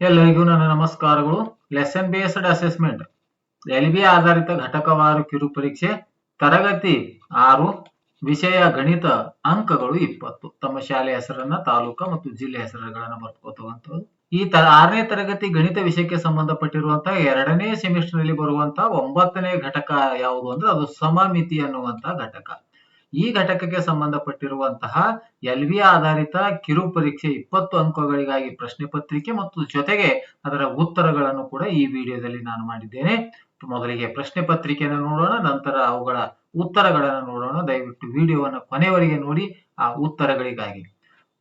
ಎಲ್ಲರಿಗೂ ನನ್ನ ನಮಸ್ಕಾರಗಳು. ಲೆಸನ್ ಬೇಸ್ಡ್ ಅಸೆಸ್ಮೆಂಟ್ ಎಲ್ಬಿ ಆಧಾರಿತ ಘಟಕವಾರು ಕಿರು ಪರೀಕ್ಷೆ ತರಗತಿ 6 ವಿಷಯ ಗಣಿತ ಅಂಕಗಳು 20. ತಮ್ಮ ಶಾಲೆ ಹೆಸರನ್ನ ತಾಲೂಕು ಮತ್ತು ಜಿಲ್ಲೆ ಹೆಸರುಗಳನ್ನ ಬರ್ಕೋತಕ್ಕಂಥದ್ದು. ಈ 6ನೇ ತರಗತಿ ಗಣಿತ ವಿಷಯಕ್ಕೆ ಸಂಬಂಧಪಟ್ಟಿರುವಂತಹ 2ನೇ ಸೆಮಿಸ್ಟರ್ ನಲ್ಲಿ ಬರುವಂತಹ 9ನೇ ಘಟಕ ಯಾವುದು ಅಂದ್ರೆ ಅದು ಸಮಮಿತಿ ಅನ್ನುವಂತಹ ಘಟಕ. ಈ ಘಟಕಕ್ಕೆ ಸಂಬಂಧಪಟ್ಟಿರುವಂತಹ ಎಲ್ಬಿ ಆಧಾರಿತ ಕಿರು ಪರೀಕ್ಷೆ 20 ಅಂಕಗಳಿಗಾಗಿ ಪ್ರಶ್ನೆ ಪತ್ರಿಕೆ ಮತ್ತು ಜೊತೆಗೆ ಅದರ ಉತ್ತರಗಳನ್ನು ಕೂಡ ಈ ವಿಡಿಯೋದಲ್ಲಿ ನಾನು ಮಾಡಿದ್ದೇನೆ. ಮೊದಲಿಗೆ ಪ್ರಶ್ನೆ ಪತ್ರಿಕೆಯನ್ನು ನೋಡೋಣ, ನಂತರ ಅವುಗಳ ಉತ್ತರಗಳನ್ನು ನೋಡೋಣ. ದಯವಿಟ್ಟು ವಿಡಿಯೋವನ್ನು ಕೊನೆವರೆಗೆ ನೋಡಿ ಆ ಉತ್ತರಗಳಿಗಾಗಿ.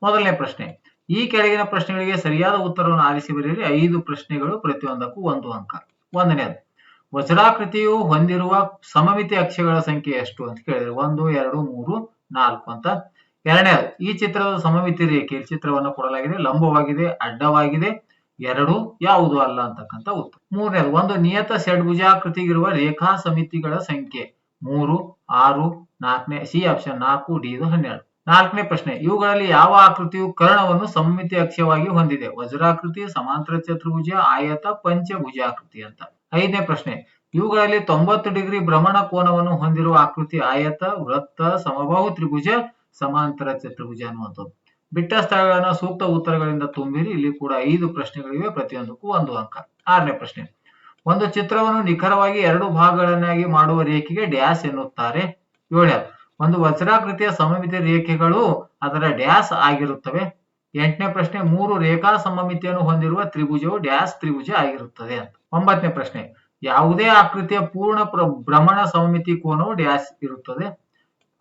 ಮೊದಲನೇ ಪ್ರಶ್ನೆ, ಈ ಕೆಳಗಿನ ಪ್ರಶ್ನೆಗಳಿಗೆ ಸರಿಯಾದ ಉತ್ತರವನ್ನು ಆರಿಸಿ ಬರೆಯಿರಿ. 5 ಪ್ರಶ್ನೆಗಳು, ಪ್ರತಿಯೊಂದಕ್ಕೂ 1 ಅಂಕ. ಒಂದನೇದು, ವಜ್ರಾಕೃತಿಯು ಹೊಂದಿರುವ ಸಮಮಿತಿ ಅಕ್ಷಗಳ ಸಂಖ್ಯೆ ಎಷ್ಟು ಅಂತ ಕೇಳಿದ್ರೆ 1 2 3 4 ಅಂತ. ಎರಡನೇದು, ಈ ಚಿತ್ರದ ಸಮಮಿತಿ ರೇಖೆ ಚಿತ್ರವನ್ನು ಕೊಡಲಾಗಿದೆ, ಲಂಬವಾಗಿದೆ, ಅಡ್ಡವಾಗಿದೆ, ಎರಡು ಯಾವುದು ಅಲ್ಲ ಅಂತಕ್ಕಂಥ ಉತ್ತರ. ಮೂರನೇದು, ಒಂದು ನಿಯತ ಷಡ್ಭುಜಾಕೃತಿಗಿರುವ ರೇಖಾ ಸಮಿತಿಗಳ ಸಂಖ್ಯೆ 3 6 4ನೇ ಸಿ ಆಪ್ಷನ್ 4 ಡಿ 12. ನಾಲ್ಕನೇ ಪ್ರಶ್ನೆ, ಇವುಗಳಲ್ಲಿ ಯಾವ ಆಕೃತಿಯು ಕರ್ಣವನ್ನು ಸಮಮಿತಿ ಅಕ್ಷವಾಗಿ ಹೊಂದಿದೆ? ವಜ್ರಾಕೃತಿ, ಸಮಾಂತರ ಚತುರ್ಭುಜ, ಆಯತ, ಪಂಚಭುಜಾಕೃತಿ ಅಂತ. ಐದನೇ ಪ್ರಶ್ನೆ, ಇವುಗಳಲ್ಲಿ 90 ಡಿಗ್ರಿ ಭ್ರಮಣ ಕೋನವನ್ನು ಹೊಂದಿರುವ ಆಕೃತಿ ಆಯತ, ವೃತ್ತ, ಸಮಬಾಹು ತ್ರಿಭುಜ, ಸಮಾಂತರ ಚತುರ್ಭುಜ ಅನ್ನುವಂಥದ್ದು. ಬಿಟ್ಟ ಸ್ಥಳಗಳನ್ನು ಸೂಕ್ತ ಉತ್ತರಗಳಿಂದ ತುಂಬಿರಿ. ಇಲ್ಲಿ ಕೂಡ 5 ಪ್ರಶ್ನೆಗಳಿವೆ, ಪ್ರತಿಯೊಂದಕ್ಕೂ 1 ಅಂಕ. ಆರನೇ ಪ್ರಶ್ನೆ, ಒಂದು ಚಿತ್ರವನ್ನು ನಿಖರವಾಗಿ 2 ಭಾಗಗಳನ್ನಾಗಿ ಮಾಡುವ ರೇಖೆಗೆ ಡ್ಯಾಶ್ ಎನ್ನುತ್ತಾರೆ. ಏಳನೇದು, ಒಂದು ವಜ್ರಾಕೃತಿಯ ಸಮಮಿತಿ ರೇಖೆಗಳು ಅದರ ಡ್ಯಾಶ್ ಆಗಿರುತ್ತವೆ. 8ನೇ ಪ್ರಶ್ನೆ, 3 ರೇಖಾ ಸಮಮಿತಿಯನ್ನು ಹೊಂದಿರುವ ತ್ರಿಭುಜವು ಡ್ಯಾಶ್ ತ್ರಿಭುಜ ಆಗಿರುತ್ತದೆ ಅಂತ. 9ನೇ ಪ್ರಶ್ನೆ, ಯಾವುದೇ ಆಕೃತಿಯ ಪೂರ್ಣ ಭ್ರಮಣ ಸಮಮಿತಿ ಕೋನವು ಡ್ಯಾಶ್ ಇರುತ್ತದೆ.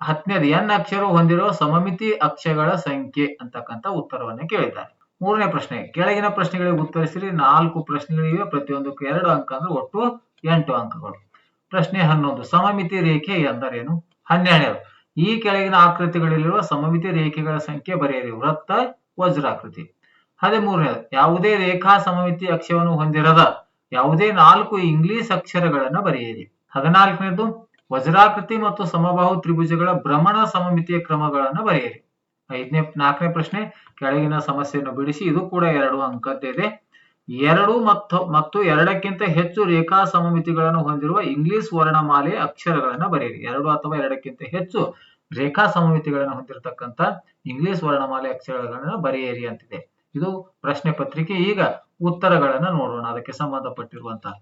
10ನೇದು, ಎನ್ ಅಕ್ಷರವು ಹೊಂದಿರುವ ಸಮಮಿತಿ ಅಕ್ಷಗಳ ಸಂಖ್ಯೆ ಅಂತಕ್ಕಂಥ ಉತ್ತರವನ್ನು ಕೇಳಿದ್ದಾರೆ. 3ನೇ ಪ್ರಶ್ನೆ, ಕೆಳಗಿನ ಪ್ರಶ್ನೆಗಳಿಗೆ ಉತ್ತರಿಸಿರಿ. 4 ಪ್ರಶ್ನೆಗಳಿವೆ, ಪ್ರತಿಯೊಂದಕ್ಕೂ 2 ಅಂಕ ಅಂದ್ರೆ ಒಟ್ಟು 8 ಅಂಕಗಳು. ಪ್ರಶ್ನೆ 11, ಸಮಮಿತಿ ರೇಖೆ ಎಂದರೇನು? 12ನೇದು, ಈ ಕೆಳಗಿನ ಆಕೃತಿಗಳಲ್ಲಿರುವ ಸಮಮಿತಿ ರೇಖೆಗಳ ಸಂಖ್ಯೆ ಬರೆಯಿರಿ. ವೃತ್ತ, ವಜ್ರಾಕೃತಿ. 13ನೇದು, ಯಾವುದೇ ರೇಖಾ ಸಮಮಿತಿ ಅಕ್ಷವನ್ನು ಹೊಂದಿರದ ಯಾವುದೇ 4 ಇಂಗ್ಲಿಷ್ ಅಕ್ಷರಗಳನ್ನು ಬರೆಯಿರಿ. 14ನೇದು, ವಜ್ರಾಕೃತಿ ಮತ್ತು ಸಮಬಾಹು ತ್ರಿಭುಜಗಳ ಭ್ರಮಣ ಸಮಮಿತಿಯ ಕ್ರಮಗಳನ್ನು ಬರೆಯಿರಿ. 4ನೇ ಪ್ರಶ್ನೆ, ಕೆಳಗಿನ ಸಮಸ್ಯೆಯನ್ನು ಬಿಡಿಸಿ. ಇದು ಕೂಡ 2 ಅಂಕದ್ದಿದೆ. 2 ಮತ್ತು 2ಕ್ಕಿಂತ ಹೆಚ್ಚು ರೇಖಾ ಸಮಮಿತಿಗಳನ್ನು ಹೊಂದಿರುವ ಇಂಗ್ಲಿಷ್ ವರ್ಣಮಾಲೆ ಅಕ್ಷರಗಳನ್ನು ಬರೆಯಿರಿ. 2 ಅಥವಾ 2ಕ್ಕಿಂತ ಹೆಚ್ಚು ರೇಖಾ ಸಮಮಿತಿಗಳನ್ನು ಹೊಂದಿರತಕ್ಕಂಥ ಇಂಗ್ಲಿಷ್ ವರ್ಣಮಾಲೆ ಅಕ್ಷರಗಳನ್ನು ಬರೆಯಿರಿ ಅಂತಿದೆ. ಇದು ಪ್ರಶ್ನೆ ಪತ್ರಿಕೆ. ಈಗ ಉತ್ತರಗಳನ್ನು ನೋಡೋಣ. ಅದಕ್ಕೆ ಸಂಬಂಧಪಟ್ಟಿರುವಂತಹ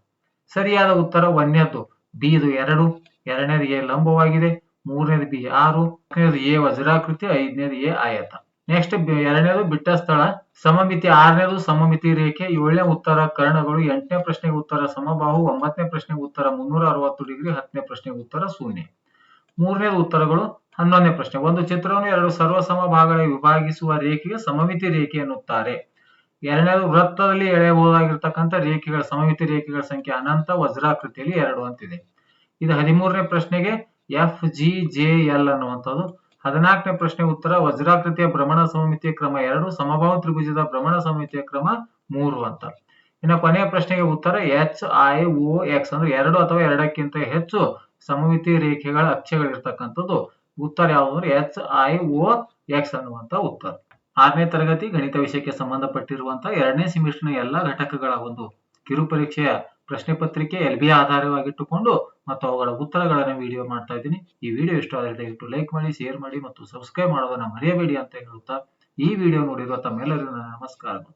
ಸರಿಯಾದ ಉತ್ತರ 1ನೇದು ಬಿ, ಇದು 2. 2ನೇದು ಎ ಲಂಬವಾಗಿದೆ. 3ನೇದು ಬಿ 6. 4ನೇದು ಎ ವಜ್ರಾಕೃತಿ. 5ನೇದು ಎ ಆಯತ. ನೆಕ್ಸ್ಟ್ 2ನೇದು ಬಿಟ್ಟ ಸ್ಥಳ ಸಮಮಿತಿ. 6ನೇದು ಸಮಮಿತಿ ರೇಖೆ. 7ನೇ ಉತ್ತರ ಕರ್ಣಗಳು. 8ನೇ ಪ್ರಶ್ನೆಗೆ ಉತ್ತರ ಸಮಬಾಹು. 9ನೇ ಪ್ರಶ್ನೆಗೆ ಉತ್ತರ 360 ಡಿಗ್ರಿ. 10ನೇ ಪ್ರಶ್ನೆಗೆ ಉತ್ತರ ಶೂನ್ಯ. 3ನೇದು ಉತ್ತರಗಳು. 11ನೇ ಪ್ರಶ್ನೆ, ಒಂದು ಚಿತ್ರವನ್ನು 2 ಸರ್ವಸಮ ಭಾಗಗಳಿಗೆ ವಿಭಾಗಿಸುವ ರೇಖೆಗೆ ಸಮಮಿತಿ ರೇಖೆ ಎನ್ನುತ್ತಾರೆ. 2ನೇದು, ವೃತ್ತದಲ್ಲಿ ಎಳೆಯಬಹುದಾಗಿರ್ತಕ್ಕಂಥ ರೇಖೆಗಳ ಸಮಮಿತಿ ರೇಖೆಗಳ ಸಂಖ್ಯೆ ಅನಂತ, ವಜ್ರಾಕೃತಿಯಲ್ಲಿ 2 ಅಂತಿದೆ. ಇದು 13ನೇ ಪ್ರಶ್ನೆಗೆ ಎಫ್ ಜಿ ಜೆ ಎಲ್ ಅನ್ನುವಂಥದ್ದು. 14ನೇ ಪ್ರಶ್ನೆ ಉತ್ತರ ವಜ್ರಾಕೃತಿಯ ಭ್ರಮಣ ಸಮಮಿತಿಯ ಕ್ರಮ 2, ಸಮಬಾಹು ತ್ರಿಭುಜದ ಭ್ರಮಣ ಸಮಮಿತಿಯ ಕ್ರಮ 3 ಅಂತ. ಇನ್ನು ಕೊನೆಯ ಪ್ರಶ್ನೆಗೆ ಉತ್ತರ ಎಚ್ ಐ ಓ ಎಕ್ಸ್ ಅಂದ್ರೆ 2 ಅಥವಾ 2ಕ್ಕಿಂತ ಹೆಚ್ಚು ಸಮಮಿತಿ ರೇಖೆಗಳ ಅಕ್ಷಗಳಿರ್ತಕ್ಕಂಥದ್ದು. ಉತ್ತರ ಯಾವುದು ಅಂದ್ರೆ ಎಚ್ ಐ ಓ ಎಕ್ಸ್ ಅನ್ನುವಂತ ಉತ್ತರ. 6ನೇ ತರಗತಿ ಗಣಿತ ವಿಷಯಕ್ಕೆ ಸಂಬಂಧಪಟ್ಟಿರುವಂತಹ 2ನೇ ಸೆಮಿಸ್ಟರ್ನ ಎಲ್ಲಾ ಘಟಕಗಳ ಒಂದು ಕಿರು ಪರೀಕ್ಷೆಯ ಪ್ರಶ್ನೆ ಪತ್ರಿಕೆ ಎಲ್ಬಿ ಆಧಾರವಾಗಿಟ್ಟುಕೊಂಡು ಮತ್ತು ಅವುಗಳ ಉತ್ತರಗಳನ್ನು ವಿಡಿಯೋ ಮಾಡ್ತಾ ಇದ್ದೀನಿ. ಈ ವಿಡಿಯೋ ಇಷ್ಟ ಆದರೆ ದಯವಿಟ್ಟು ಲೈಕ್ ಮಾಡಿ, ಶೇರ್ ಮಾಡಿ ಮತ್ತು ಸಬ್ಸ್ಕ್ರೈಬ್ ಮಾಡೋದನ್ನ ಮರೆಯಬೇಡಿ ಅಂತ ಹೇಳುತ್ತಾ ಈ ವಿಡಿಯೋ ನೋಡಿರುವ ತಮ್ಮೆಲ್ಲರಿಗೂ ನನ್ನ ನಮಸ್ಕಾರಗಳು.